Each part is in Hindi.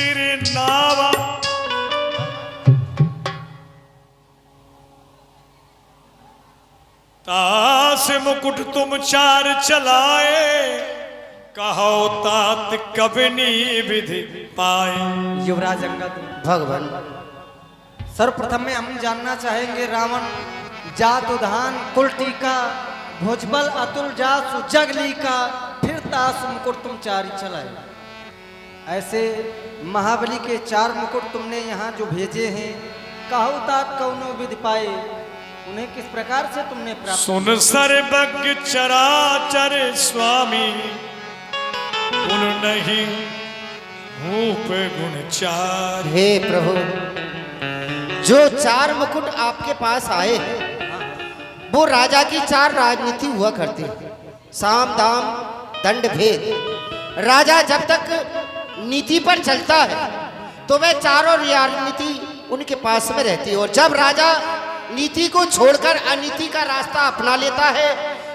सिर नावा। तास मुकुट तुम चार चलाए, कहो तात कबनी विधि पाए। युवराज अंगद भगवान सर्वप्रथम में हम जानना चाहेंगे, रावण जात उधान कुल टीका, भुजबल अतुल जासु जगली का, फिर तास मुकुट तुम चार चलाए। ऐसे महाबली के चार मुकुट तुमने यहाँ जो भेजे हैं, कहो तात कौनो विधि पाए, उन्हें किस प्रकार से तुमने प्राप्त? सुन सर्वज्ञ चराचर स्वामी, गुण नहीं रूप गुण चार। हे प्रभु, जो चार मुकुट आपके पास आए हैं वो राजा की चार राजनीति हुआ करती है, साम दाम दंड भेद। राजा जब तक नीति पर चलता है तो वह चारों राजनीति उनके पास में रहती है, और जब राजा नीति को छोड़कर अनीति का रास्ता अपना लेता है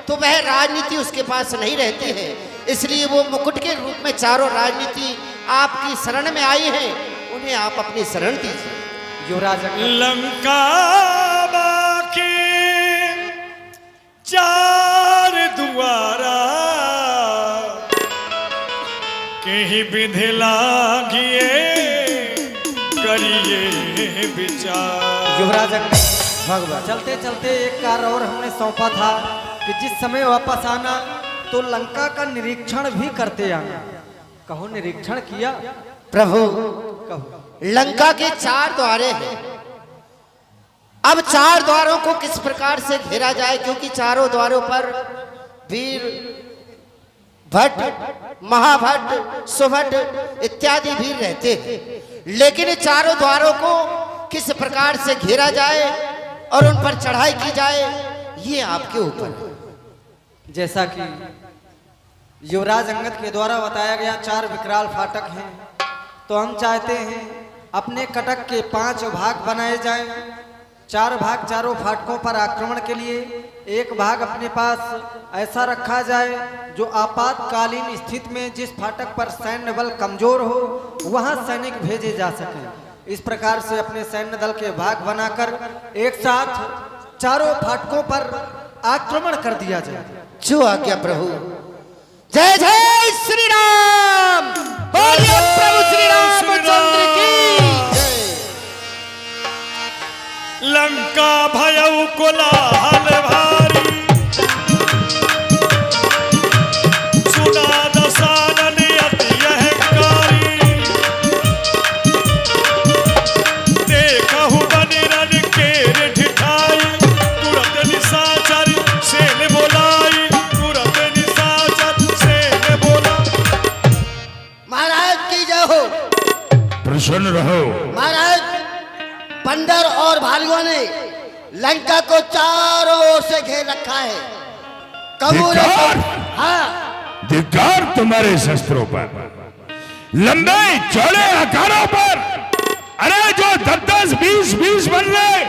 तो वह राजनीति उसके पास नहीं रहती है। इसलिए वो मुकुट के रूप में चारों राजनीति आपकी शरण में आई है, उन्हें आप अपनी शरण दीजिए। युवराज लंका बाकी चार दुआरा, कहीं विधि लागिए करिए विचार। युवराज भगवान चलते चलते एक कार्य और हमने सौंपा था कि जिस समय वापस आना तो लंका का निरीक्षण भी करते आना। कहो निरीक्षण किया? प्रभु, कहो। लंका के चार द्वारे हैं, अब चार द्वारों को किस प्रकार से घेरा जाए, क्योंकि चारों द्वारों पर वीर भट्ट, महाभट्ट, सुभट्ट इत्यादि वीर रहते हैं, लेकिन चारों द्वारों को किस प्रकार से घेरा जाए और उन पर चढ़ाई की जाए, ये आपके ऊपर है। जैसा कि युवराज अंगद के द्वारा बताया गया चार विकराल फाटक हैं, तो हम चाहते हैं अपने कटक के 5 भाग बनाए जाएं। 4 भाग चारों फाटकों पर आक्रमण के लिए, एक भाग अपने पास ऐसा रखा जाए जो आपातकालीन स्थिति में जिस फाटक पर सैन्य बल कमजोर हो वहां सैनिक भेजे जा सके। इस प्रकार से अपने सैन्य दल के भाग बनाकर एक साथ चारों फाटकों पर आक्रमण कर दिया जाए। जो आज्ञा प्रभु। जय जय श्री राम, बोलिए प्रभु श्री रामचंद्र की जय। लंका भयउ कोलाहल भारी, सुना दसानन अति अहंकारी। देखहु बनिरन केर ढिठाई, तुरत निशाचर सेन बोलाई, तुरत निशाचर सेन बोला। महाराज की जय हो। प्रसन्न रहो। महाराज, बंदर और भालुओं ने लंका को चारों ओर से घेर रखा है। कबूल है? धिक्कार! हाँ, धिक्कार तुम्हारे शस्त्रों पर, लंबे चौड़े आकारों पर। अरे जो 10-10, 20-20 बन रहे,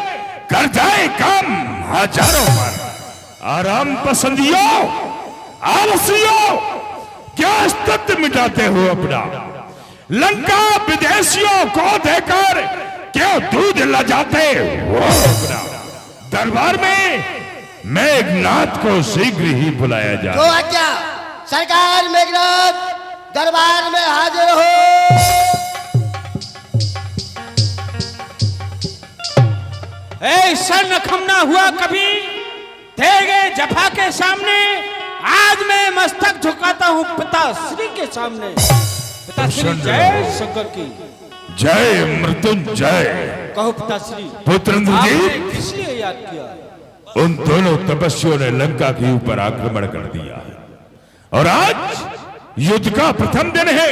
कर जाए काम हजारों पर। आराम पसंदियों, आलसियों, क्या अस्तित्व मिटाते हो अपना? लंका विदेशियों को देकर क्यों दूध लजाते हो अपना? दरबार में मेघनाथ को शीघ्र ही बुलाया जाए। तो आज्ञा सरकार। मेघनाथ दरबार में हाजिर हो। ऐसा नखमना हुआ कभी तेरे जफा के सामने। आज मैं मस्तक झुकाता हूँ पिताश्री के सामने। पिताश्री जय शंकर की जय मृत्युंजय। कहो पिताश्री, पुत्रंद्र आपने जी, किस लिए याद किया? उन दोनों तपस्वियों ने लंका के ऊपर आक्रमण कर दिया है और आज युद्ध का प्रथम दिन है।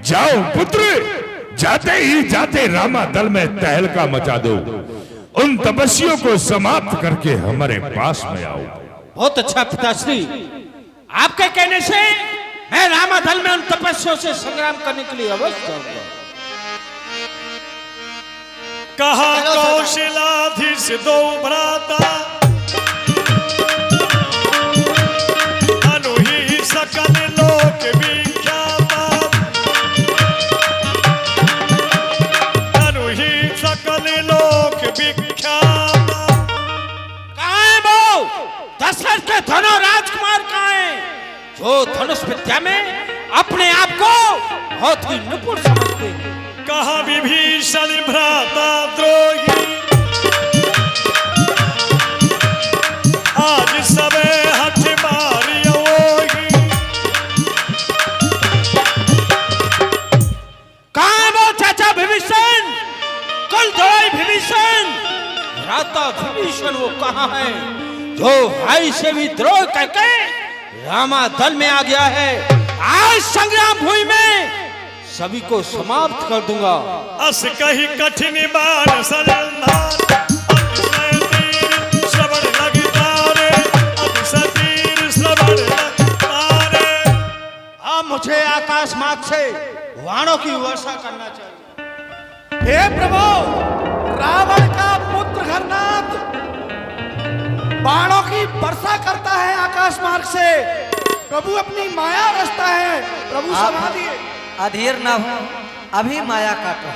जाओ पुत्र, जाते ही जाते रामा दल में तहलका मचा दो। उन तपस्वियों को समाप्त करके हमारे पास में आओ। बहुत अच्छा पिताश्री, आपके कहने से मैं रामा दल में उन तपस्वियों से संग्राम करने के लिए अवश्य जाऊंगा। कहा कौशलाधीश दो भ्राता, अनुही सकल लोक विख्याता। जो धनुष विद्या में अपने आप को बहुत ही निपुण समझते हैं। कहा विभीषण भ्राता द्रोही, आज सबे हठ मारियोगी। कहाँ है वो चाचा विभीषण, कुल दवाई विभीषण, भ्राता विभीषण वो कहाँ है जो भाई से भी द्रोह करके रामा दल में आ गया है। आज संग्राम भूमि में सभी को समाप्त कर दूंगा। अस कही कठिन बाण सरनार, अतिशय तीर श्रवण लगता रे, अतिशय तीर श्रवण लगता रे। अब मुझे आकाश मार्ग से वाणों की वर्षा करना चाहिए। हे प्रभु, रावण का पुत्र घरनाथ बाणों की वर्षा करता है आकाश मार्ग से। प्रभु अपनी माया रचता है। प्रभु समाधि अधीर ना हो, अभी माया काटो।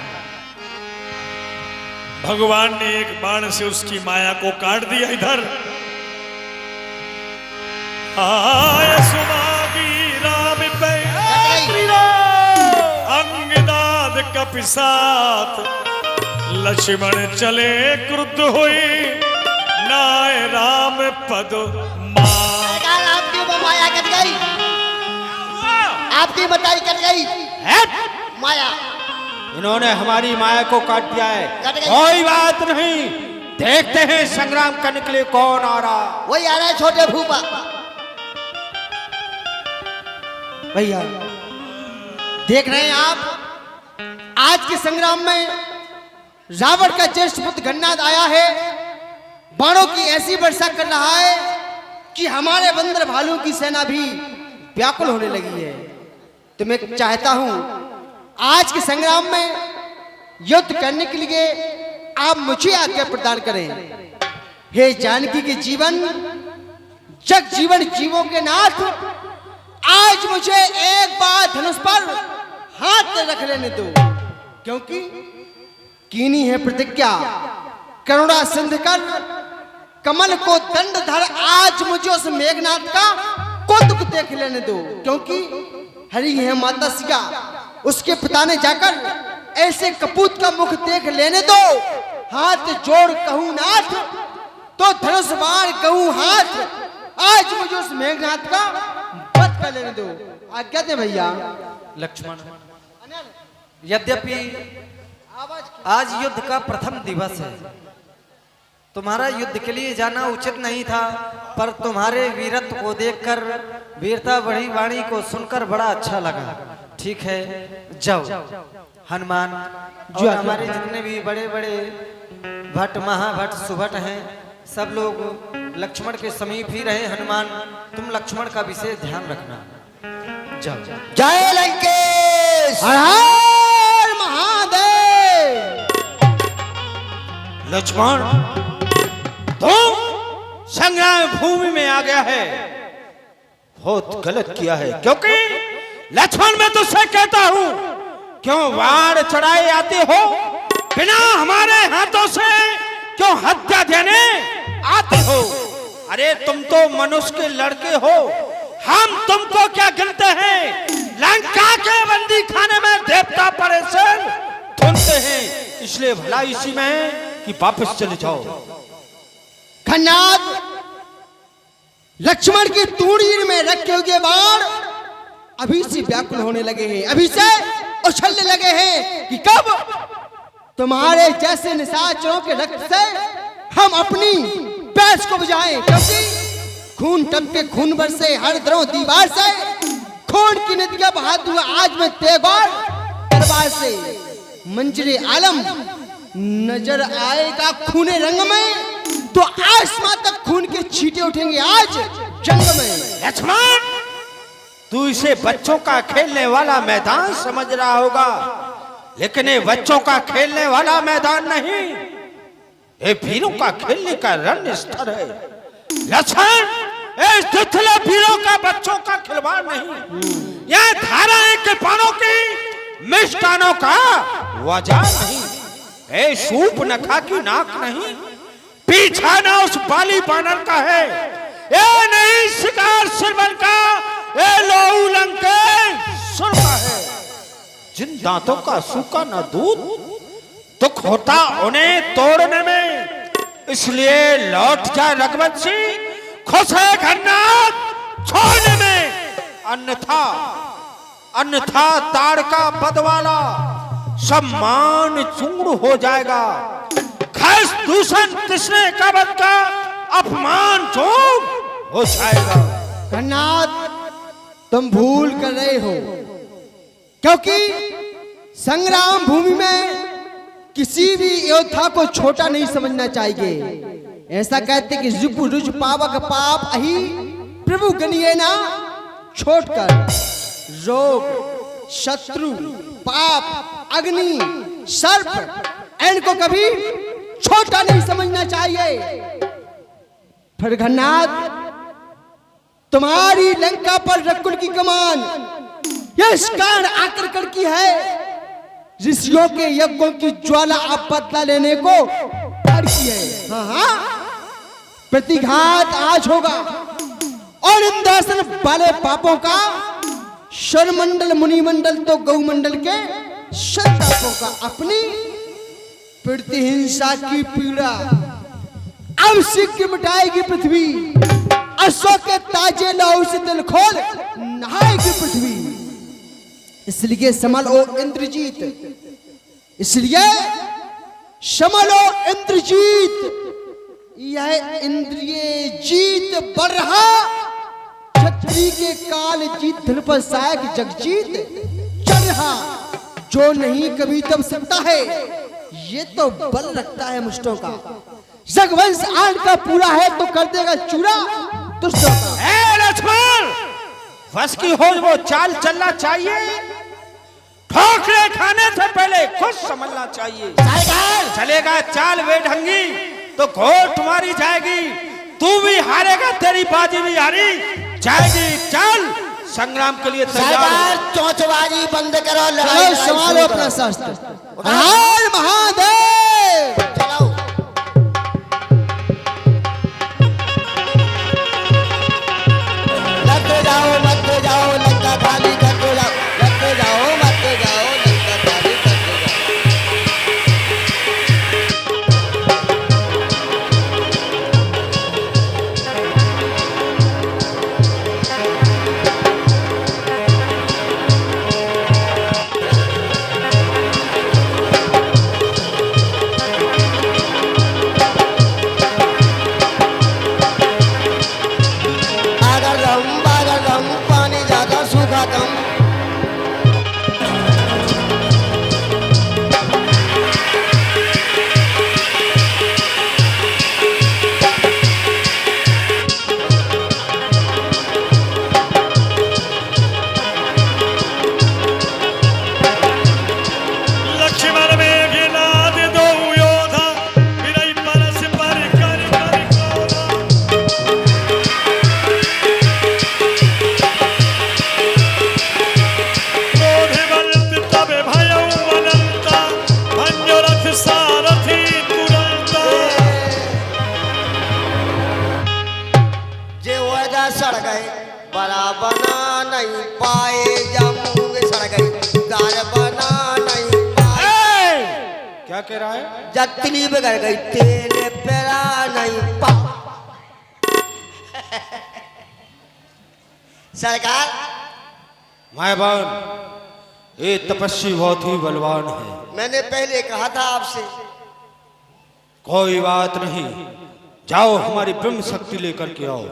भगवान ने एक बाण से उसकी माया को काट दिया। इधर आय सुमागी राम पे अंगदाद कपिसात, लक्ष्मण चले क्रुद्ध हुई, नाय राम पद मार। आपकी वो माया कट गई, आपकी बताई कट गई माया। इन्होंने हमारी माया को काट दिया है। कोई बात नहीं, देखते हैं संग्राम करने के लिए कौन आ रहा। वही आ रहा है छोटे भूपा। भैया देख रहे हैं आप, आज के संग्राम में रावण का ज्येष्ठ पुत्र घननाद आया है, बाणों की ऐसी वर्षा कर रहा है कि हमारे बंदर भालू की सेना भी व्याकुल होने लगी है। तो मैं चाहता हूं आज के संग्राम में युद्ध करने के लिए आप मुझे आज्ञा प्रदान करें। हे जानकी के जीवन, जग जीवन जीवों के नाथ, आज मुझे एक बार धनुष पर हाथ रख लेने दो, क्योंकि कीनी है प्रतिज्ञा, करुणा सिंध कर कमल को दंड धर। आज मुझे उस मेघनाथ का कुत्त देख लेने दो, क्योंकि हरी है माता सिया, उसके पिता ने जाकर ऐसे कपूत का मुख देख लेने दो। हाथ जोड़ कहूं नाथ, तो धनुष बाण कहूं हाथ। आज मुझे उस मेघनाथ का वध कर लेने दो, आज्ञा दे भैया। लक्ष्मण, यद्यपि आज युद्ध का प्रथम दिवस है, तुम्हारा युद्ध के लिए जाना उचित नहीं था, पर तुम्हारे वीरत्व को देखकर, वीरता बड़ी वाणी को सुनकर बड़ा अच्छा लगा। ठीक है, जाओ। हनुमान जो हमारे जितने भी बड़े बड़े भट्ट, महाभट्ट, सुभट हैं, सब लोग लक्ष्मण के समीप ही रहे। हनुमान, तुम लक्ष्मण का विशेष ध्यान रखना। जाओ। जय लंकेश, हर हर महादेव। लक्ष्मण, तुम संग्राम भूमि में आ गया है, बहुत गलत किया है। क्योंकि लक्ष्मण, मैं तुझसे कहता हूं, क्यों वार चढ़ाए आते हो, बिना हमारे हाथों से क्यों हत्या देने आते हो। अरे तुम तो मनुष्य के लड़के हो, हम तुमको क्या गिनते हैं। लंका के बंदी खाने में देवता परेशान ढूंढते हैं, इसलिए भला इसी में कि वापस चले जाओ। घननाद, लक्ष्मण की तूड़ीर में रखे हुए बाण अभी से व्याकुल होने लगे हैं, अभी से उछलने लगे हैं कि कब तुम्हारे जैसे निशाचरों के रक्त से हम अपनी प्यास को बुझाएं। क्योंकि खून टपके, खून बरसे हर दरों दीवार से, खून की नदियां बहाती हुई आज में तेगौर दरबार से। मंजरे आलम नजर आएगा खूने रंग में, तो आसमां तक खून के छींटे उठेंगे आज जंग में। लक्ष्मण, तू इसे बच्चों का खेलने वाला मैदान समझ रहा होगा, लेकिन ये बच्चों का खेलने वाला मैदान नहीं, ये वीरों का खेलने का रण स्थल है। लक्ष्मण, इस दुथले वीरों का बच्चों का खिलवाड़ नहीं, यह धाराएं कृपाणों की मिष्टानों का वजह नहीं, ए सूप नखा की नाक नहीं, पीछा ना उस बाली बानर का है, ये नहीं शिकार सिरमन का, ये जिन दांतों का सूखा न दूध, दुख होता उन्हें तोड़ने में। इसलिए लौट जा रघुवंशी, खुश है घरनाथ छोड़ने में। अन्यथा ताड़का बदवाला सम्मान चूर्ण हो जाएगा। खैस दूषण तिसने कबत का अपमान चूर्ण हो जाएगा। घरनाथ, तुम भूल कर रहे हो, क्योंकि संग्राम भूमि में किसी भी योद्धा को छोटा नहीं समझना चाहिए। ऐसा कहते कि जुप रुज पावक पाप अहि प्रभु गनिये ना, छोड़कर रोग, शत्रु, पाप, अग्नि, सर्प इनको कभी छोटा नहीं समझना चाहिए। फिर घरनाथ, तुम्हारी लंका पर रकुल की कमान इस कारण आकर की है, ऋषियों के यज्ञों की ज्वाला आप बदला लेने को की है। हाँ, प्रतिघात आज होगा और इंद्रासन वाले पापों का शरमंडल मुनिमंडल तो गौमंडल के शतापों का अपनी प्रतिहिंसा की पीड़ा अब शीघ्र मिटाएगी पृथ्वी। अशोक के ताजे लहू से दिल खोल नहाएगी पृथ्वी। इसलिए संभलो इंद्रजीत, इसलिए संभलो इंद्रजीत। यह इंद्रिय जीत बढ़ रहा, छत्री के काल जीत धन पर सायक जगजीत चढ़ रहा। जो नहीं कभी तब सकता है, ये तो बल रखता है मुष्टों का। जगवंश आन का पूरा है तो कर देगा चूरा दुष्टों का। लक्ष्मण, बस की हो वो चाल चलना चाहिए। ठोकरे खाने से पहले खुद समझना चाहिए। चलेगा चाल बेढंगी तो घोट मारी जाएगी। तू भी हारेगा, तेरी बाजी भी हारी जाएगी। चल संग्राम के लिए तैयार। चौचबाजी बंद करो, लड़ाई संभालो अपना शस्त्र। हर महादेव। चलो लगते जाओ, मत जाओ, लंका खाली करते जाओ। लगते जाओ, मत जाओ, लंका खाली करते जाओ। पानी ज्यादा सूखा कम। लक्ष्मण में गिला दे दो योधा, विनय परस पर कर कर कोला। क्रोधे बलत तब भयउ अनंता, भन्यो रथ सारथी तुरंता। जे वजह सड़ गए बड़ा बना नहीं पाए, जमूंग सड़ गई दार बना नहीं पाए। क्या कह रहा है? जतनी बिगड़ गई तेल पेरा नहीं पा। सरकार, मायबान, ये तपस्वी बहुत ही बलवान है। मैंने पहले कहा था आपसे। कोई बात नहीं, जाओ हमारी ब्रह्म शक्ति लेकर के आओ।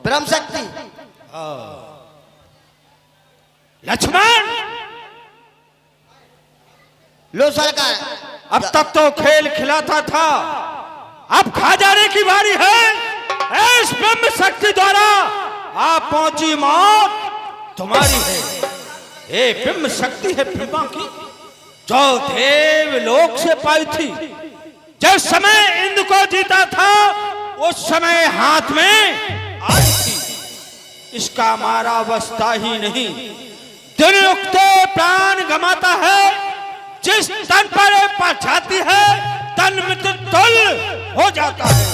ब्रह्म शक्ति लक्ष्मण, लो सरकार। अब तक तो खेल खिलाता था, अब खा जाने की बारी है। इस ब्रह्म शक्ति द्वारा आप पहुंची मौत तुम्हारी है। ये ब्रह्म शक्ति है ब्रह्मा की, जो देव लोक से पाई थी। जिस समय इंद्र को जीता था, उस समय हाथ में आई थी। इसका मारा अवस्था ही नहीं, दिन उगते प्राण गमाता है। जिस तन पर पछाती है, तन मृत्यु तुल्य हो जाता है।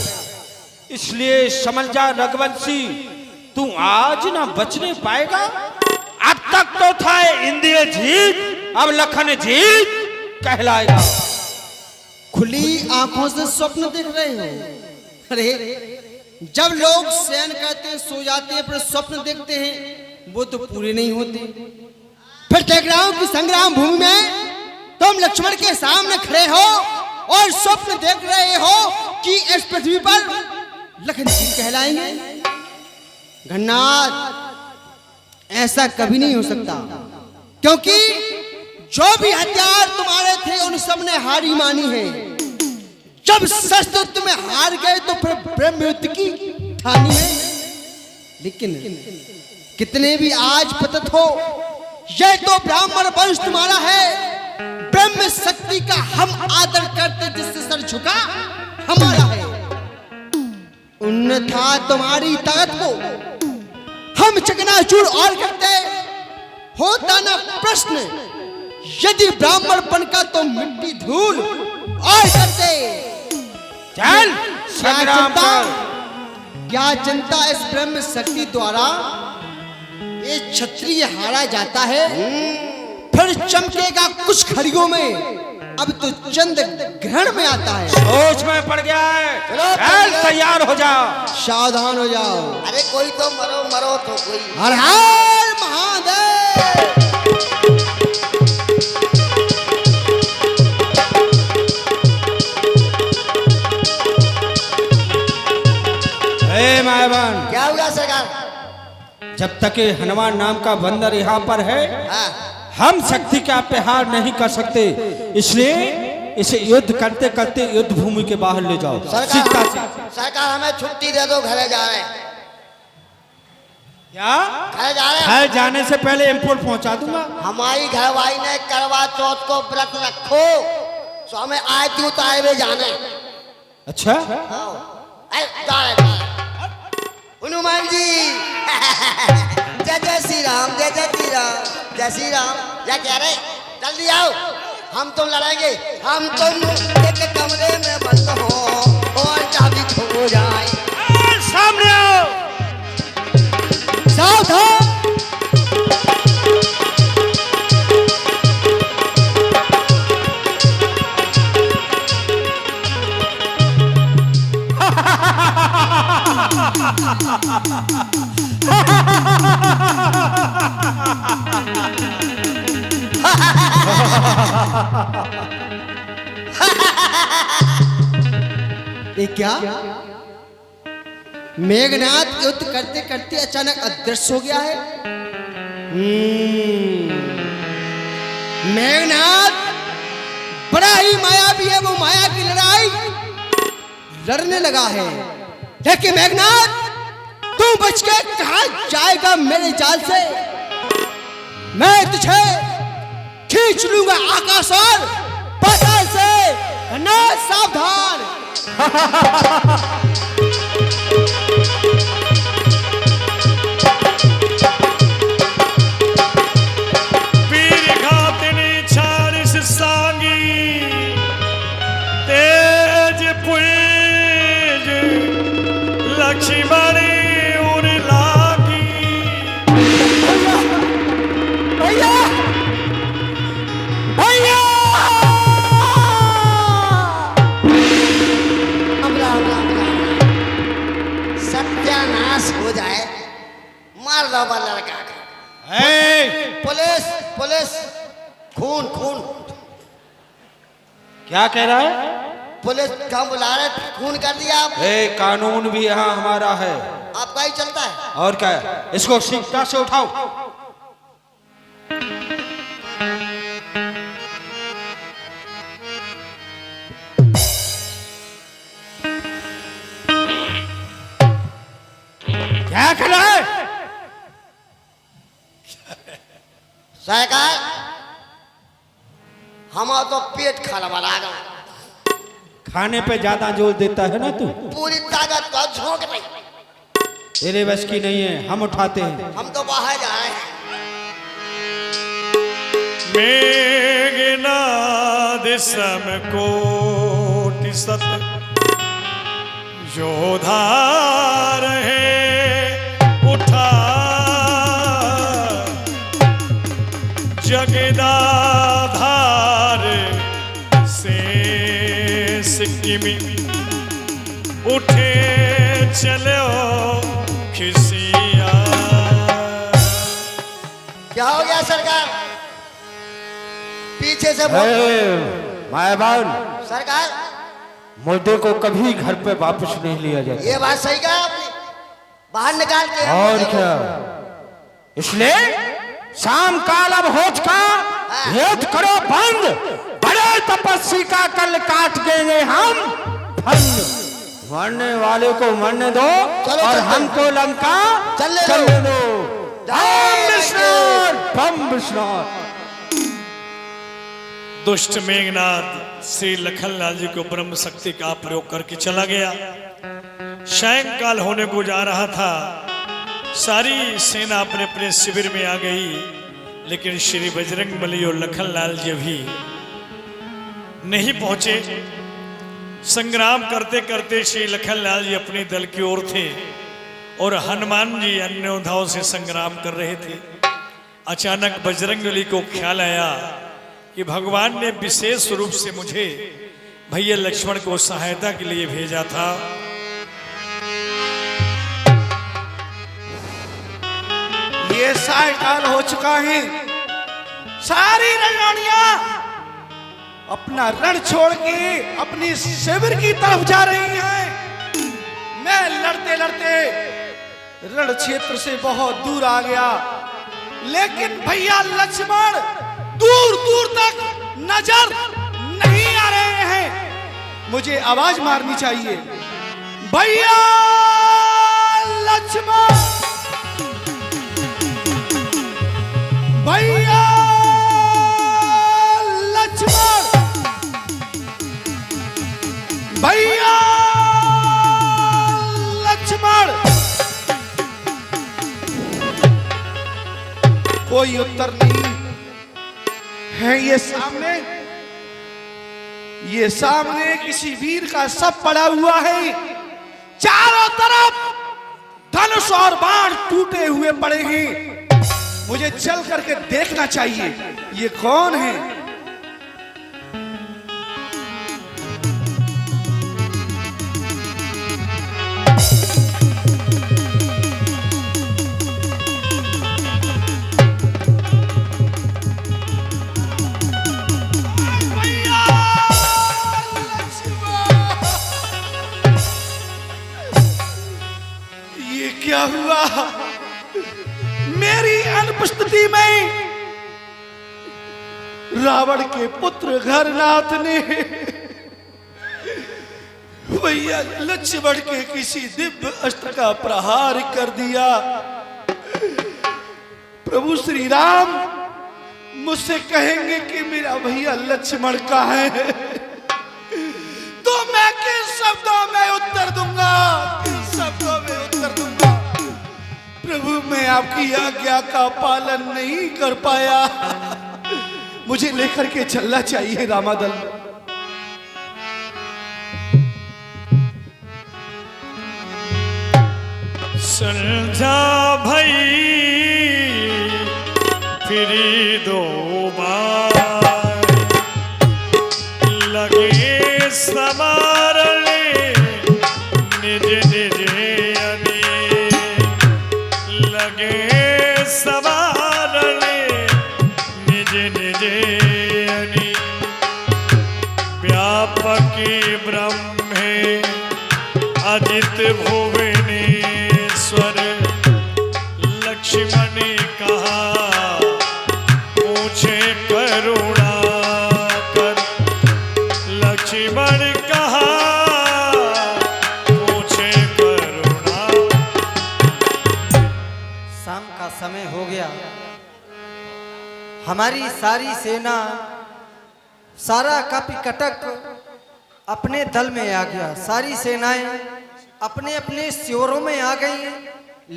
इसलिए समझ जा रघुवंशी, तू आज ना बचने पाएगा। अब तक तो था इंद्रजीत, अब लखन जीत कहलाएगा। खुली आंखों से स्वप्न देख रहे हो? अरे जब लोग शयन करते हैं, सो जाते हैं, पर स्वप्न देखते हैं वो तो पूरे नहीं होते। फिर देख रहा हूं कि संग्राम भूमि में तुम लक्ष्मण के सामने खड़े हो और स्वप्न देख रहे हो कि इस पृथ्वी पर लखन जी कहलाएंगे। घनाथ, ऐसा कभी नहीं हो सकता, क्योंकि जो भी हथियार तुम्हारे थे उन सब ने हारी मानी है। जब शस्त्र में हार गए तो फिर ब्रह्म युद्ध की ठानी है। लेकिन कितने भी आज पतित हो, यह तो ब्राह्मण वंश तुम्हारा है। ब्रह्म शक्ति का हम आदर करते, जिससे सर झुका हमारा है। अन्यथा तुम्हारी ताकत को हम चकनाचूर और करते। होता ना प्रश्न, यदि ब्राह्मण बनकर तो मिट्टी धूल और करते। चल संग्राम कर। क्या जनता इस ब्रह्म शक्ति द्वारा ये क्षत्रिय हारा जाता है? फिर चमकेगा कुछ घड़ियों में, अब तो चंद ग्रहण में आता है। सोच में पड़ गया है। चल तैयार हो जाओ। सावधान हो जाओ। अरे कोई तो मरो मरो तो कोई। हर हर महादेव। हे मायवान, क्या हुआ सरकार? जब तक ये हनुमान नाम का बंदर यहाँ पर है, हाँ। हम शक्ति का प्रहार नहीं कर सकते। इसलिए इसे युद्ध करते करते युद्ध भूमि के बाहर ले जाओ। सरकार हमें छुट्टी दे दो, घरे जा रहे हैं। क्या? घरे जा रहे हैं। घर जाने से पहले एयरपोर्ट पहुंचा दूंगा। हमारी घरवाली ने करवा चौथ को व्रत रखो, सो हमें आरती उतारे हुए जाने। अच्छा, हनुमान जी जय जय श्री राम, जय जय श्री राम, जय श्री राम। क्या कह रहे? जल्दी आओ, हम तुम लड़ेंगे। हम तुम एक कमरे में बंद हो और चाबी खो जाए। सामने आओ। सावधान। ये क्या? मेघनाथ युद्ध करते करते अचानक अदृश्य हो गया है। मेघनाथ बड़ा ही मायावी है, वो माया की लड़ाई लड़ने लगा है। लेकिन मेघनाथ, तू बच के कहां जाएगा मेरे जाल से? मैं तुझे खींच लूंगा आकाश और पाताल से। ना सावधान। वीर घातनी छारिस सांगी, तेज पुंज लक्ष्मणी उर लागी। भैया, भैया, सत्यानाश हो जाए, मार दो लड़का का। पुलिस पुलिस, खून खून। क्या कह रहा है? पुलिस का बुला रहे, खून कर दिया आप। कानून भी यहाँ हमारा है। आपका ही चलता है। और क्या है? इसको सीधा से उठाओ। क्या कर रहा है? सरकार, हम तो पेट खलबला गए। खाने पे ज्यादा जोर देता है ना तू। पूरी ताकत को झोंक नहीं। तेरे बस की नहीं है, हम उठाते हैं। हम तो बाहर जा रहे हैं। मेघनाद समकोटि सत योधा रहे उठा जगदाधार से सिक्किमी उठे चलो खिसिया। क्या हो गया सरकार? पीछे से मायाबान, सरकार मुर्दे को कभी घर पे वापस नहीं लिया जाता। ये बात सही कहा आपने, बाहर निकाल के और क्या, इसलिए शाम काल अब हो चुका, युद्ध करो बंद, बड़े तपस्वी का कल काट देंगे हम फंद। मरने वाले को मरने दो चलो, और चलो। हमको लंका चलने दो। चलने दो। जय बम विश्वनाथ। दुष्ट मेघनाथ श्री लखनलाल जी को ब्रह्म शक्ति का प्रयोग करके चला गया। सायंकाल होने को जा रहा था, सारी सेना अपने अपने शिविर में आ गई, लेकिन श्री बजरंगबली और लखनलाल जी भी नहीं पहुंचे। संग्राम करते करते श्री लखनलाल जी अपने दल की ओर थे और हनुमान जी अन्य योद्धाओं से संग्राम कर रहे थे। अचानक बजरंगबली को ख्याल आया कि भगवान ने विशेष रूप से मुझे भैया लक्ष्मण को सहायता के लिए भेजा था। ये सायकाल हो चुका है, सारी रणरानियां अपना रण छोड़ के अपनी शिविर की तरफ जा रही हैं। मैं लड़ते लड़ते रण क्षेत्र से बहुत दूर आ गया, लेकिन भैया लक्ष्मण दूर दूर तक नजर नहीं आ रहे हैं। मुझे आवाज मारनी चाहिए, भैया लक्ष्मण, भैया लक्ष्मण, भैया लक्ष्मण। कोई उत्तर नहीं है। ये सामने किसी वीर का शव पड़ा हुआ है। चारों तरफ धनुष और बाण टूटे हुए पड़े हैं। मुझे चल करके देखना चाहिए ये कौन है। ये क्या हुआ? मेरी अनुपस्थिति में रावण के पुत्र घरनाथ ने भैया लक्ष्मण के किसी दिव्य अस्त्र का प्रहार कर दिया। प्रभु श्री राम मुझसे कहेंगे कि मेरा भैया लक्ष्मण कहाँ है, तो मैं किन शब्दों में उत्तर दूंगा, किन शब्दों में उत्तर दूंगा। प्रभु मैं आपकी आज्ञा का पालन नहीं कर पाया, मुझे लेकर के चलना चाहिए रामादल। संध्या भई फिरी दो बार, लगे समारने निज निज अनी, लगे समारने निज निज अनी। व्यापकी ब्रह्मे अजित भुवनेश्वर, लक्ष्मण ने कहा पूछे करुणा कर, लक्ष्मण कहा पूछे करुणा। शाम का समय हो गया, हमारी सारी सेना, सारा कपिकटक अपने दल में आ गया। सारी सेनाएं अपने अपने शिविरों में आ गई,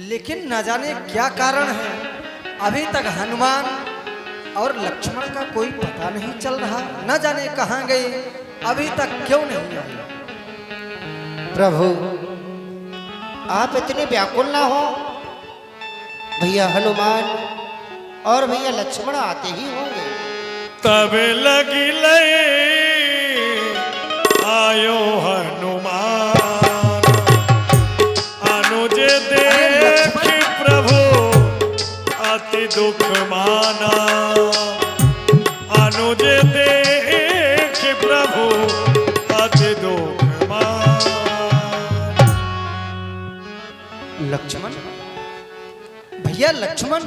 लेकिन न जाने क्या कारण है, अभी तक हनुमान और लक्ष्मण का कोई पता नहीं चल रहा। न जाने कहाँ गए, अभी तक क्यों नहीं आए। प्रभु आप इतने व्याकुल ना हो। भैया हनुमान और भैया लक्ष्मण आते ही होंगे। तब लगी लय आयो हनुमान, अनुज देख प्रभु अति दुख माना, अनुज देख प्रभु अति दुख माना। लक्ष्मण, भैया लक्ष्मण,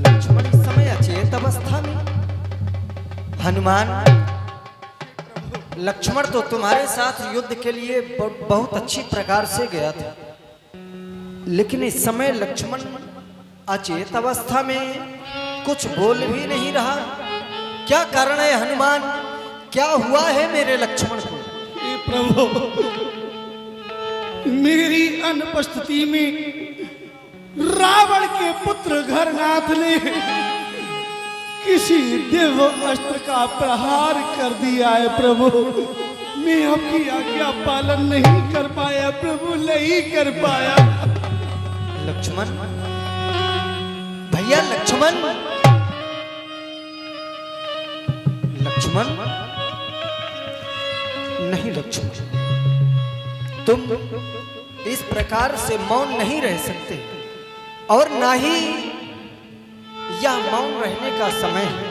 लक्ष्मण इस समय अचेत अवस्था में। हनुमान, लक्ष्मण तो तुम्हारे साथ युद्ध के लिए बहुत अच्छी प्रकार से गया था, लेकिन इस समय लक्ष्मण अचेत अवस्था में कुछ बोल भी नहीं रहा। क्या कारण है हनुमान? क्या हुआ है मेरे लक्ष्मण को? हे प्रभु, मेरी अनुपस्थिति में रावण के पुत्र घरनाथ ने किसी दिव्य अस्त्र का प्रहार कर दिया है प्रभु। मैं आपकी आज्ञा पालन नहीं कर पाया प्रभु, नहीं कर पाया। लक्ष्मण, भैया लक्ष्मण, लक्ष्मण नहीं, लक्ष्मण तुम इस प्रकार से मौन नहीं रह सकते, और ना ही यह मौन रहने का समय है।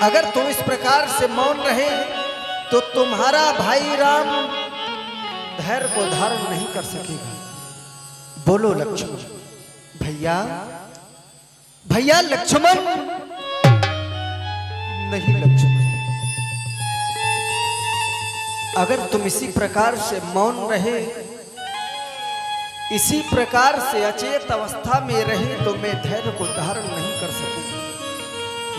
अगर तुम इस प्रकार से मौन रहे तो तुम्हारा भाई राम धैर्य को धारण नहीं कर सकेगा। बोलो लक्ष्मण। भैया, भैया लक्ष्मण नहीं, लक्ष्मण अगर तुम इसी प्रकार से मौन रहे, इसी प्रकार से अचेत अवस्था में रहे, तो मैं धैर्य को धारण नहीं कर सकूंगा।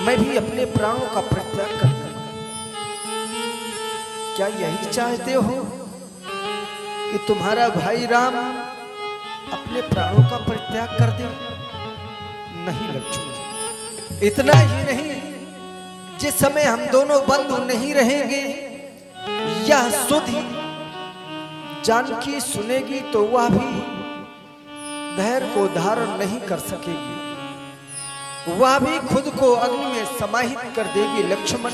मैं भी अपने प्राणों का परित्याग कर दूंगा। क्या यही चाहते हो कि तुम्हारा भाई राम अपने प्राणों का परित्याग कर दे? नहीं लक्ष्मण, इतना ही नहीं, जिस समय हम दोनों बंधु नहीं रहेंगे, यह सुधि जानकी सुनेगी तो वह भी धैर्य को धारण नहीं कर सकेगी, वह भी खुद को अग्नि में समाहित कर देगी। लक्ष्मण,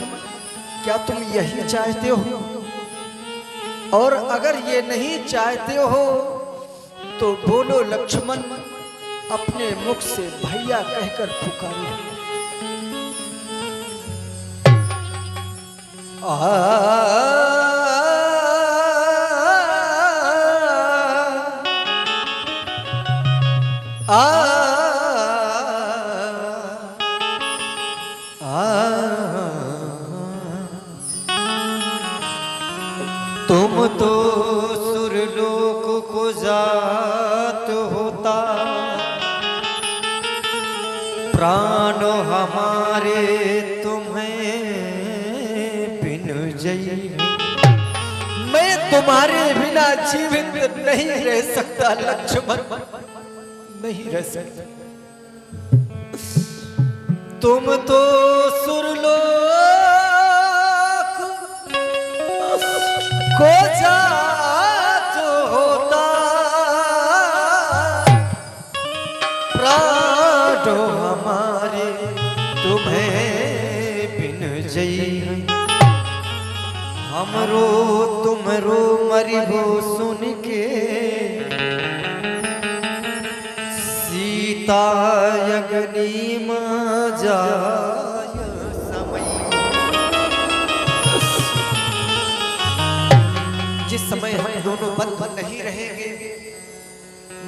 क्या तुम यही चाहते हो? और अगर ये नहीं चाहते हो तो बोलो लक्ष्मण, अपने मुख से भैया कहकर पुकारो। तुम तो सुरलोक को जात होता, प्राण हमारे तुम्हें बिन जई। मैं तुम्हारे बिना जीवित नहीं रह सकता लक्ष्मण, नहीं रह सकता। तुम तो सुरलोक को जात होता, प्राण हमारे तुम्हें बिन जई। हमरो तुमरो मरिबो सुन के, सीता अग्नि में जाय समय। जिस समय हम दोनों बंद नहीं रहेंगे,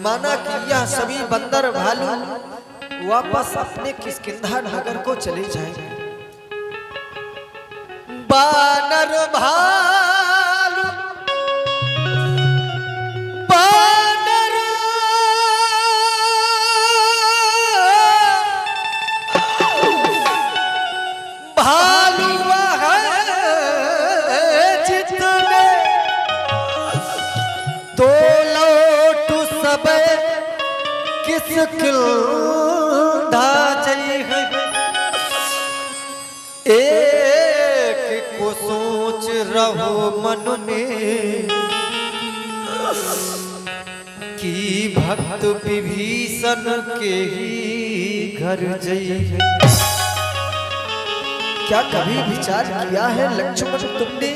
माना कि यह सभी बंदर भालू वापस अपने किष्किंधा नगर को चले जाएंगे। बानर भालू, बानर भालू जितने तो लौट सब किष्किंधा जई है। एक को सोच रहो मन में कि भक्त विभीषण के ही घर जइहे। क्या कभी विचार किया है लक्ष्मण तुमने,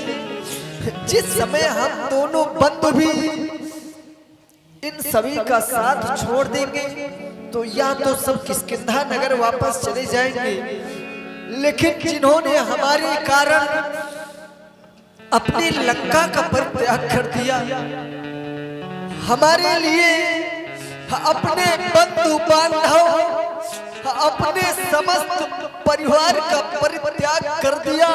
जिस समय हम दोनों बंधु भी इन सभी का साथ छोड़ देंगे तो या तो सब किष्किंधा नगर वापस चले जाएंगे, लेकिन जिन्होंने हमारे कारण अपनी लंका का परित्याग कर दिया, हमारे लिए अपने बंधु बांधव अपने समस्त परिवार का परित्याग कर दिया,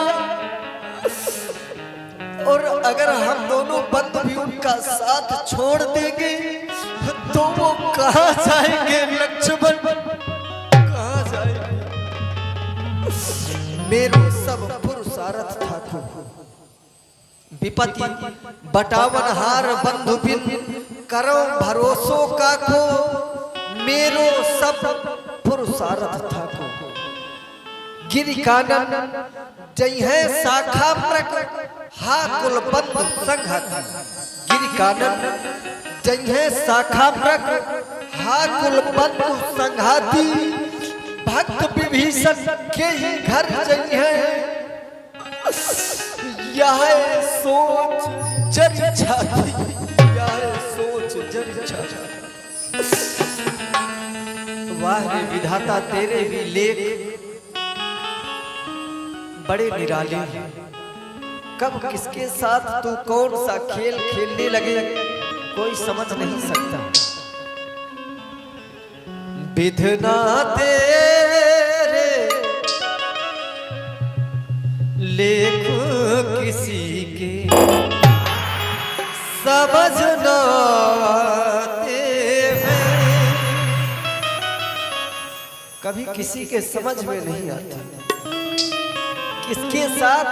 और अगर हम दोनों बंधु भी उनका साथ छोड़ देंगे तो वो कहाँ जाएंगे लक्ष्मण, कहाँ जाएंगे। मेरो सब पुरुषार्थ ठाकुर विपत्ति बटावन हार बंधु बिन करो भरोसो का को, मेरो सब पुरुषार्थ ठाकुर गिरि कानन जय है शाखा प्रक हा कुल बंधु संघाती, गिरि कानन जय है शाखा प्रक हा कुल बंधु संघाती, भक्त विभीषण के ही घर जय है यह सोच जर छाती, यह सोच जर छाती। वाह रे विधाता तेरे भी लेख बड़े निराले हैं, कब किसके साथ तू कौन सा खेल खेलने लगे कोई समझ नहीं सकता। विधना तेरे लेख किसी के समझना कभी किसी के समझ में नहीं आता, किसके साथ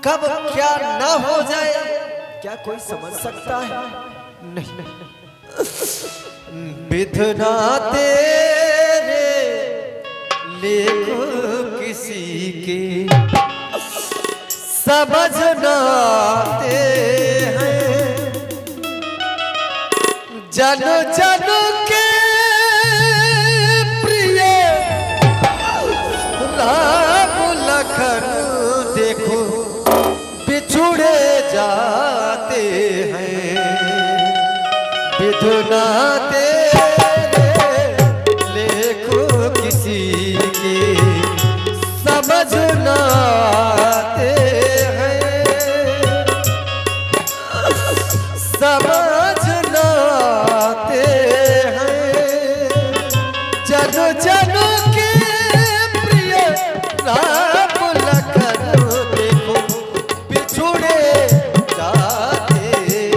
कब क्या ना हो जाए क्या कोई समझ सकता है, नहीं। विधना तेरे लेख किसी के समझना हैं, जन जन के प्रिय राम लखन देखो बिछुड़े जाते हैं, विधना तेरे लेखो किसी के समझना समझना हैं, जन जन के प्रिय राम लखन देखो बिछुड़े जाते हैं।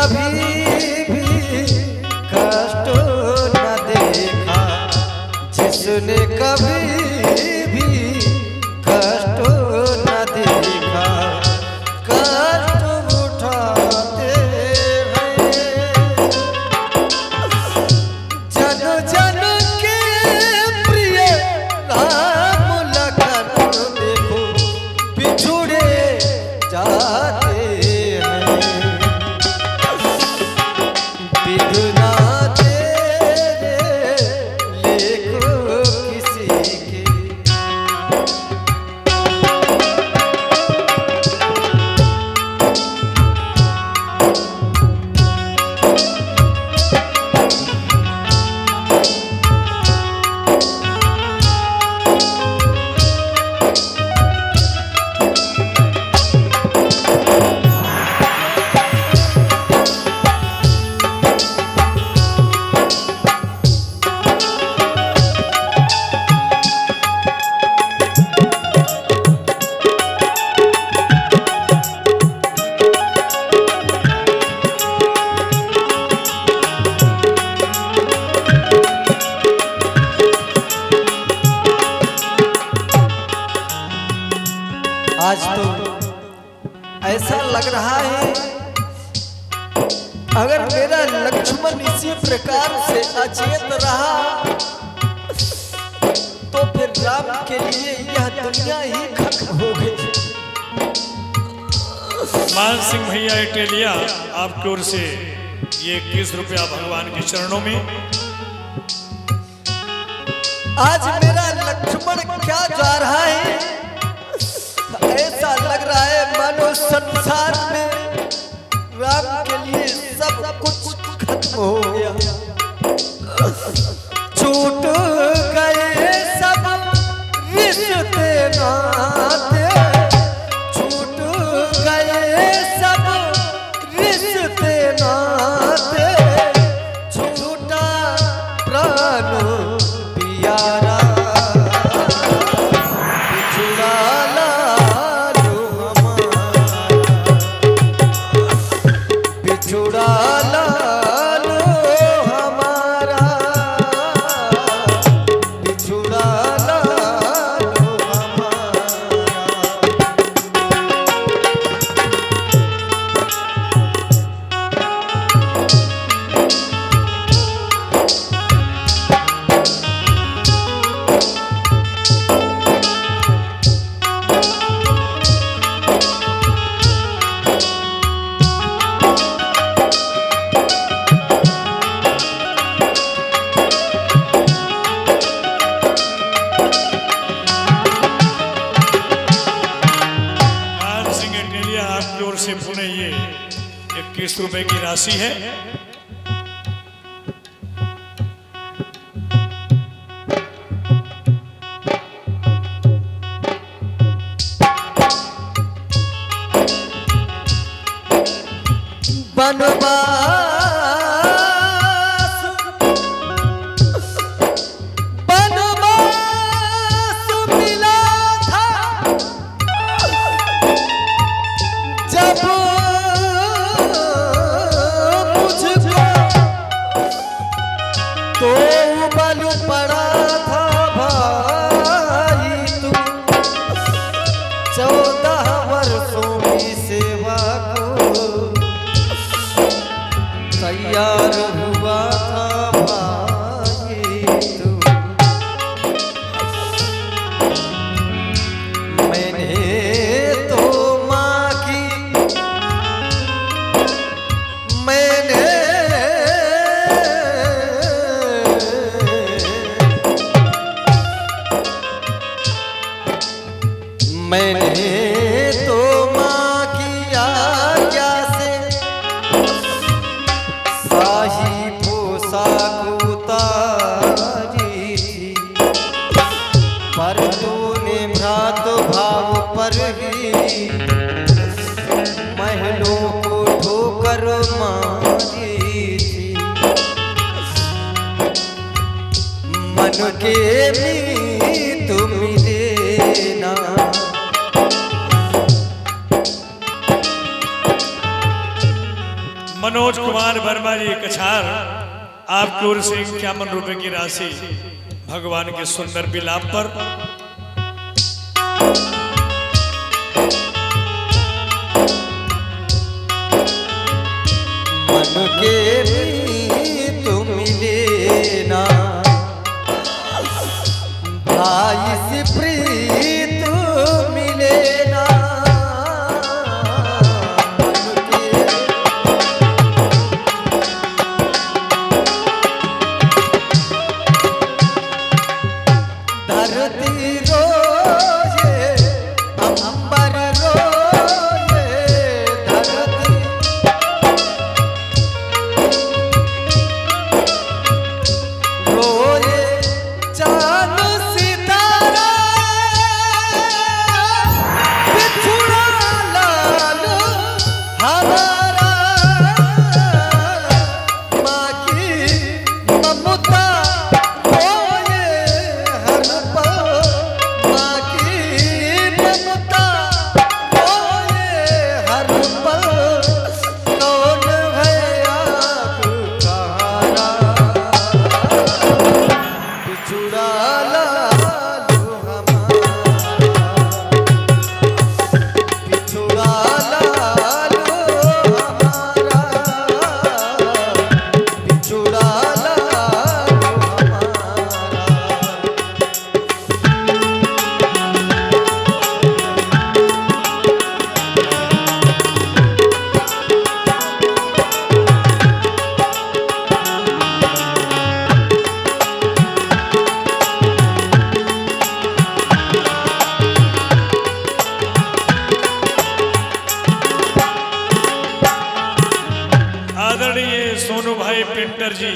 कभी भी कष्ट न देखा, जिसने कभी भी कष्ट न देखा, कष्ट उठाते हैं। जन जन के प्रिय राम लखन देखो बिछुड़े जाते हैं। विधना तेरे लेख किसी के, आज तो ऐसा लग रहा है अगर मेरा लक्ष्मण इसी प्रकार से अचेत रहा तो फिर राम के लिए यह दुनिया ही खत्म हो गई। मान सिंह भैया इटेलिया आपकी ओर से ये 21 रुपया भगवान के चरणों में। आज मेरा लक्ष्मण क्या जा रहा है, ऐसा लग रहा है मानो संसार में राम के लिए सब कुछ खत्म हो गया। छूट गए सब रिश्ते नाते, छूट गए सब रिश्ते नाते, छूटा प्राण प्यारा, बिछुड़ा लालो हमारा, बिछुड़ा लालो हमारा, बिछुड़ा लालो हमारा। मान सिंह इटेलिया आपकी ओर से पुनः ये 21 रुपए की राशि है। बनवास बनवास मिला था जब मुझको, तो बल पड़ा था भाई तू 14 वर्षों की सेवा को तैयार हुआ था भाई तू। मैंने तो माँ की, मैंने तो माँ की आज्ञा से शाही पोशाक उतारी थी, पर तूने भ्रात भाव पर ही महलों को ठोकर मारी थी। मन के मीत मिले ना, मनोज कुमार वर्मा जी कछार, आपकी ओर से 51 रुपए की राशि भगवान के सुंदर विलाप पर। मन के भी तुम मिले ना, भाई से प्रीत मिले ना। धरती रोजे अंबर रोजे, धरती रोजे चांद सितारा, बिछुड़ा लाल हमारा। माँ की ममता खोए हर पल, माँ की ममता खोए हर पल। कौन है आपका बिछुड़ा लालू हमारा, बिछुड़ा लालू हमारा, बिछुड़ा लालू हमारा। आदरणीय सोनू भाई पेंटर जी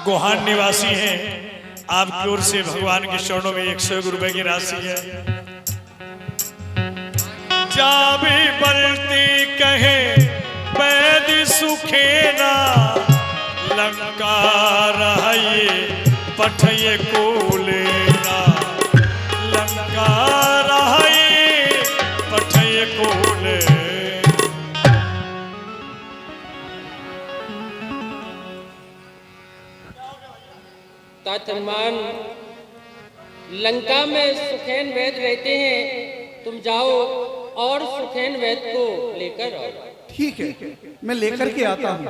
गोहान निवासी हैं, आपकी ओर से भगवान के चरणों में 101 रुपए की राशि है। जा भी बलती कहे पैद सुखे ना, लंका रहिए पठिए को लेना, लंका रहिए पठिए को लेना। तात हनुमान, लंका में सुखेन वैद रहते हैं, तुम जाओ और सुखेन वैद को लेकर आओ। ठीक है, मैं लेकर के आता हूँ।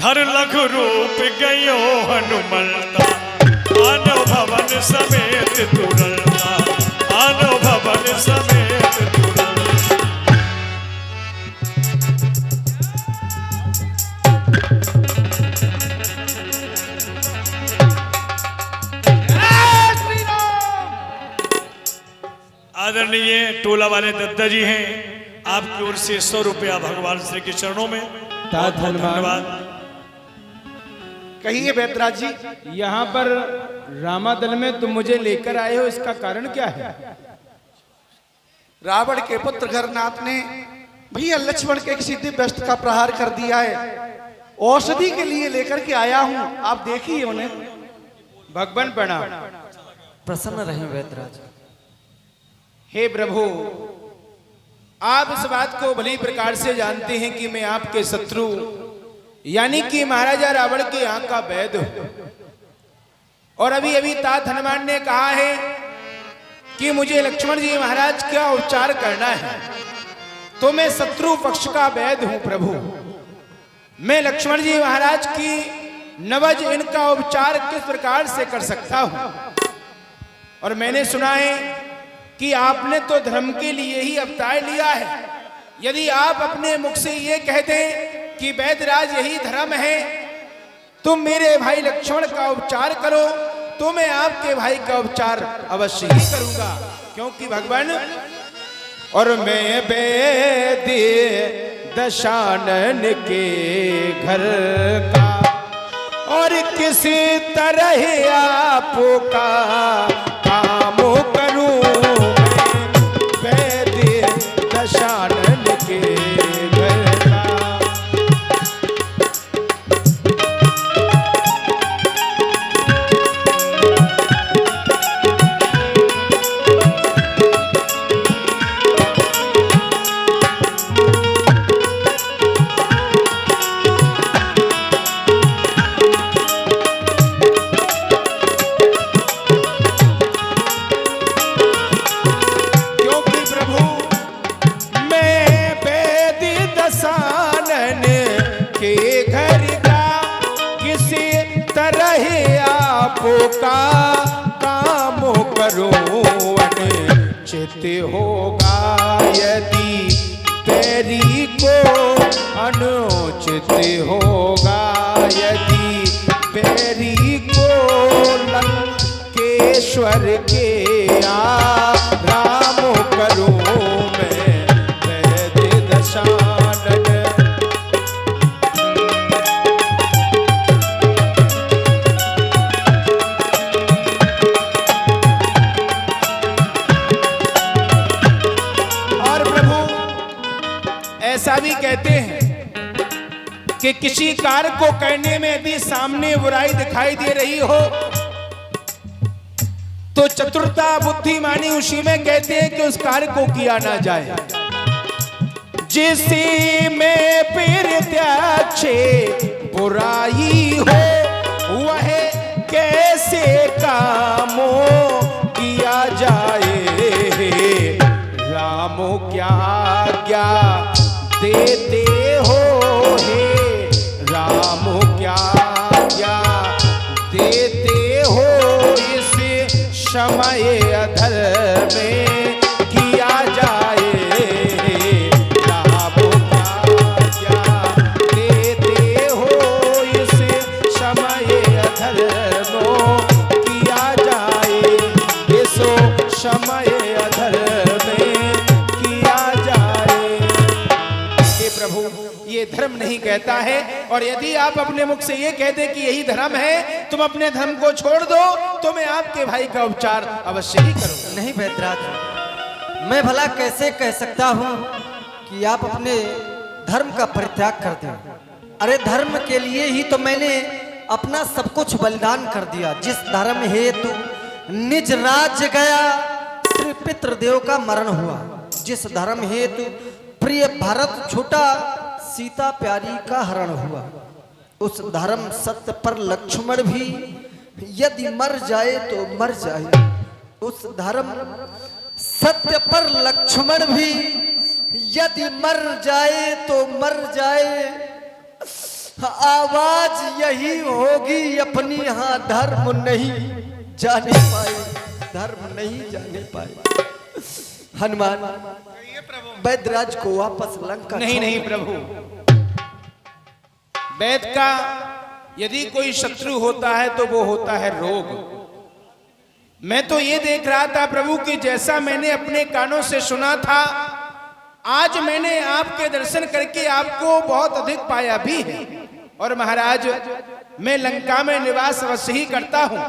धर लघु रूप गयो हनुमंता, आनो भवन समेत तुरंता, आनो भवन समेत तुरंता। आदरणीय टोला वाले दत्ता जी हैं, आपकी ओर से 100 रुपया भगवान श्री के चरणों में। बहुत बहुत धन्यवाद। कहिए बैतराज जी, यहाँ पर रामादल में तुम मुझे लेकर आए हो, इसका कारण क्या है? रावण के पुत्र घरनाथ ने भैया लक्ष्मण के किसी दिव्य अस्त्र का प्रहार कर दिया है। औषधि के लिए लेकर के आया हूँ, आप देखिए उन्हें। भगवान प्रणाम। प्रसन्न रहें बैतराज। हे प्रभु, आप इस बात को भली प्रकार से जानते हैं कि मैं आपके शत्रु यानी कि महाराजा रावण के यहाँ का वैद हूं। और अभी अभी तात हनुमान ने कहा है कि मुझे लक्ष्मण जी महाराज का उपचार करना है, तो मैं शत्रु पक्ष का वैद हूं प्रभु। मैं लक्ष्मण जी महाराज की नवज इनका उपचार किस प्रकार से कर सकता हूं। और मैंने सुना है कि आपने तो धर्म के लिए ही अवतार लिया है। यदि आप अपने मुख से ये कह दें कि वैदराज यही धर्म है, तुम मेरे भाई लक्ष्मण का उपचार करो, तो मैं आपके भाई का उपचार अवश्य ही करूंगा। क्योंकि भगवान, और मैं वैद दशानन के घर का, और किसी तरह आपका काम करूं दशानन के घर का। पापों का काम करो अनुचित होगा यदि बैरी को अनुचित होगा यदि बैरी को लंकेश्वर के राम करूं मैं वैद्य दशानन। ऐसा भी कहते हैं कि किसी कार्य को करने में यदि सामने बुराई दिखाई दे रही हो तो चतुरता बुद्धिमानी उसी में कहते हैं कि उस कार्य को किया ना जाए। जिसे में प्रत्यक्ष बुराई हो वह कैसे कामों किया जाए। रामो क्या क्या देते हो हे राम क्या क्या देते हो इस समय अधर में किया जाए। राम क्या क्या देते हो इस समय अधर में किया जाए। इस समय अधर में किया जाए। प्रभु ये धर्म नहीं कहता है और यदि आप अपने मुख से ये कहते कि यही धर्म है तुम अपने धर्म को छोड़ दो तो मैं आपके भाई का उपचार अवश्य ही करूंगा। नहीं वैद्यराज, मैं भला कैसे कह सकता हूं कि आप अपने धर्म का परित्याग कर दें। अरे धर्म के लिए ही तो मैंने अपना सब कुछ बलिदान कर दिया। जिस धर्म हेतु निज राज्य गया श्री पितृदेव का मरण हुआ। जिस धर्म हेतु प्रिय भारत छूटा सीता प्यारी का हरण हुआ। उस धर्म सत्य पर लक्ष्मण भी यदि मर जाए तो मर जाए। उस धर्म सत्य पर लक्ष्मण भी यदि मर जाए तो मर जाए। आवाज यही होगी अपनी, हाँ धर्म नहीं जाने पाए, धर्म नहीं जाने पाए। हनुमान वैद्यराज को वापस लंका नहीं नहीं प्रभु, वैद्य का यदि कोई शत्रु होता है तो वो होता है रोग। मैं तो ये देख रहा था प्रभु कि जैसा मैंने अपने कानों से सुना था आज मैंने आपके दर्शन करके आपको बहुत अधिक पाया भी है। और महाराज मैं लंका में निवास अवश्य ही करता हूं,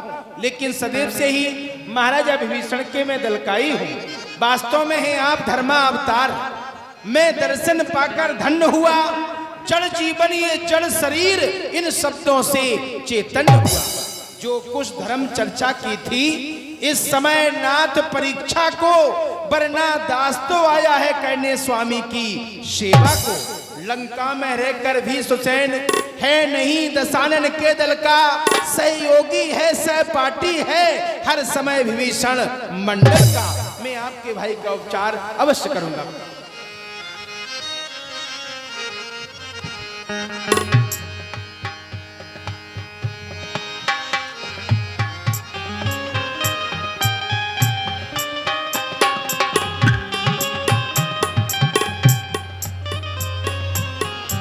लेकिन सदैव से ही महाराजा विभीषण के मैं दलकाई हूं। वास्तव में है आप धर्मा अवतार। मैं दर्शन पाकर धन्य हुआ। जड़ जीवन ये जड़ शरीर इन शब्दों से चेतन हुआ। जो कुछ धर्म चर्चा की थी इस समय नाथ परीक्षा को, वरना दास तो आया है करने स्वामी की सेवा को। लंका में रहकर भी सुसैन है नहीं दशानन के दल का, सहयोगी है सहपाठी है हर समय विभीषण मंडल का। मैं आपके भाई का उपचार अवश्य करूंगा।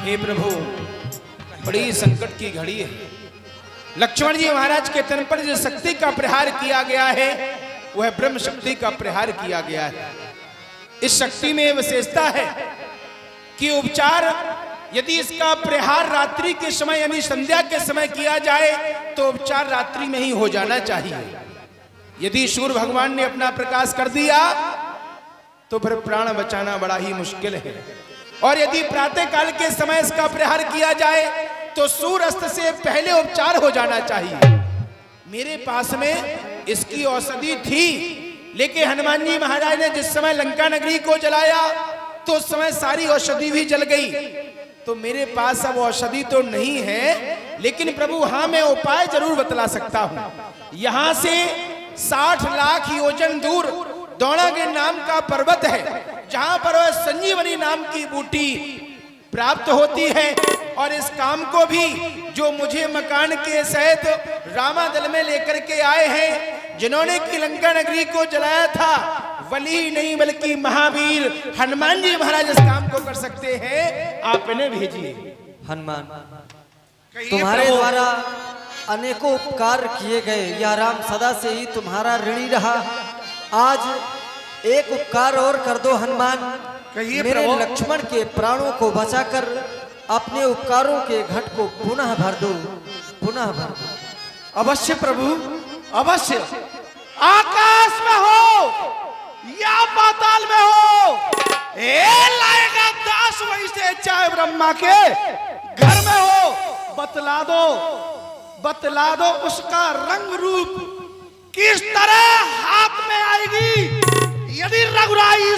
हे प्रभु, बड़ी संकट की घड़ी है। लक्ष्मण जी महाराज के तन पर जो शक्ति का प्रहार किया गया है वह ब्रह्म शक्ति का प्रहार किया गया है। इस शक्ति में विशेषता है कि उपचार यदि इसका प्रहार रात्रि के समय यानी संध्या के समय किया जाए तो उपचार रात्रि में ही हो जाना चाहिए। यदि सूर्य भगवान ने अपना प्रकाश कर दिया तो फिर प्राण बचाना बड़ा ही मुश्किल है। और यदि प्रातः काल के समय इसका प्रहार किया जाए तो सूर्यास्त से पहले उपचार हो जाना चाहिए। मेरे पास में इसकी औषधि थी, लेकिन हनुमान जी महाराज ने जिस समय लंका नगरी को जलाया तो उस समय सारी औषधि भी जल गई। तो मेरे पास अब औषधि तो नहीं है, लेकिन प्रभु हाँ मैं उपाय जरूर बतला सकता हूं। यहां से 60 लाख योजन दूर दौड़ागिरी नाम का पर्वत है, जहां पर संजीवनी नाम की बूटी प्राप्त होती है। और इस काम को भी जो मुझे मकान के सहित रामादल में लेकर के आए हैं, जिन्होंने की लंका नगरी को जलाया था, वली ही नहीं बल्कि महावीर हनुमान जी महाराज इस काम को कर सकते हैं। आप इन्हें भेजिए। हनुमान, कहिए तुम्हारे प्रभु। द्वारा अनेकों उपकार किए गए, यह राम सदा से ही तुम्हारा ऋणी रहा। आज एक उपकार और कर दो हनुमान, कहिए मेरे प्रभु। लक्ष्मण के प्राणों को बचाकर अपने उपकारों के घट को पुनः भर दो, पुनः भर दो। अवश्य प्रभु, अवश्य। आकाश में हो या पाताल में हो, लाएगा दास वहीं से, चाहे ब्रह्मा के घर में हो। बतला दो उसका रंग रूप किस तरह हाथ में आएगी। यदि रघुराई